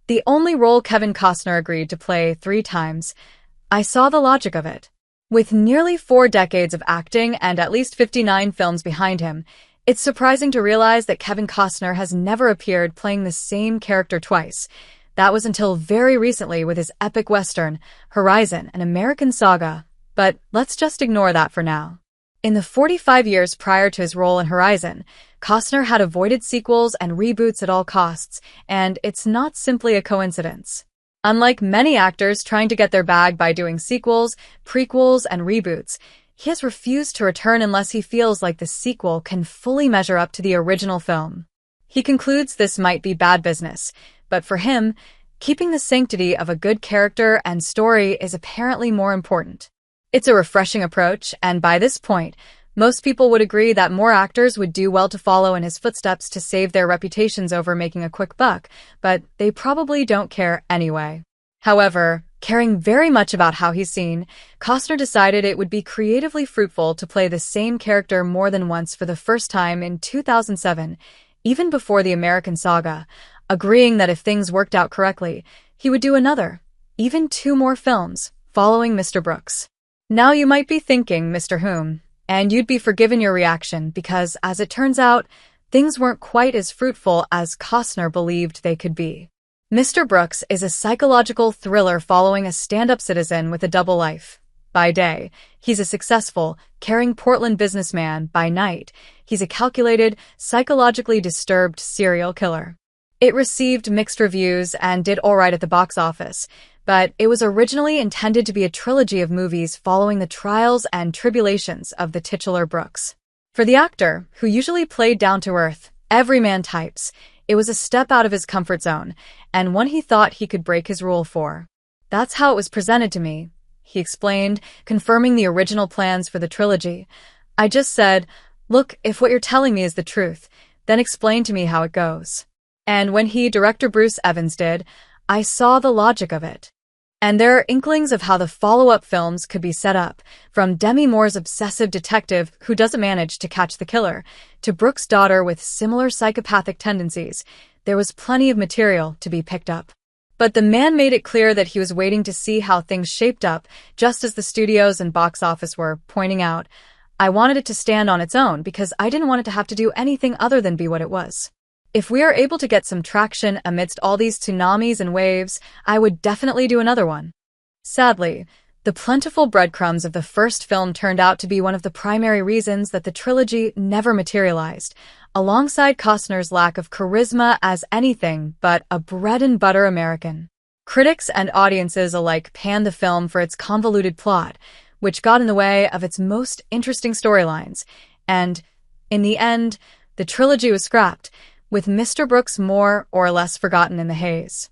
the only role Kevin Costner agreed to play 3 times. I saw the logic of it. With nearly 4 decades of acting and at least 59 films behind him, it's surprising to realize that Kevin Costner has never appeared playing the same character twice. That was until very recently with his epic western, Horizon, an American Saga. But let's just ignore that for now. In the 45 years prior to his role in Horizon, Costner had avoided sequels and reboots at all costs, and it's not simply a coincidence. Unlike many actors trying to get their bag by doing sequels, prequels, and reboots, he has refused to return unless he feels like the sequel can fully measure up to the original film. He concludes this might be bad business, but for him, keeping the sanctity of a good character and story is apparently more important. It's a refreshing approach, and by this point, most people would agree that more actors would do well to follow in his footsteps to save their reputations over making a quick buck, but they probably don't care anyway. However, caring very much about how he's seen, Costner decided it would be creatively fruitful to play the same character more than once for the first time in 2007, even before the American Saga, agreeing that if things worked out correctly, he would do another, even 2 more films, following Mr. Brooks. Now you might be thinking, Mr. Whom, and you'd be forgiven your reaction because, as it turns out, things weren't quite as fruitful as Costner believed they could be. Mr. Brooks is a psychological thriller following a stand-up citizen with a double life. By day, he's a successful, caring Portland businessman. By night, he's a calculated, psychologically disturbed serial killer. It received mixed reviews and did all right at the box office, but it was originally intended to be a trilogy of movies following the trials and tribulations of the titular Brooks. For the actor, who usually played down-to-earth, everyman types, it was a step out of his comfort zone, and one he thought he could break his rule for. That's how it was presented to me, he explained, confirming the original plans for the trilogy. I just said, look, if what you're telling me is the truth, then explain to me how it goes. And when director Bruce Evans did, I saw the logic of it. And there are inklings of how the follow-up films could be set up, from Demi Moore's obsessive detective who doesn't manage to catch the killer, to Brooks' daughter with similar psychopathic tendencies. There was plenty of material to be picked up. But the man made it clear that he was waiting to see how things shaped up, just as the studios and box office were pointing out. I wanted it to stand on its own because I didn't want it to have to do anything other than be what it was. If we are able to get some traction amidst all these tsunamis and waves, I would definitely do another one. Sadly, the plentiful breadcrumbs of the first film turned out to be one of the primary reasons that the trilogy never materialized, alongside Costner's lack of charisma as anything but a bread-and-butter American. Critics and audiences alike panned the film for its convoluted plot, which got in the way of its most interesting storylines, and, in the end, the trilogy was scrapped, with Mr. Brooks more or less forgotten in the haze.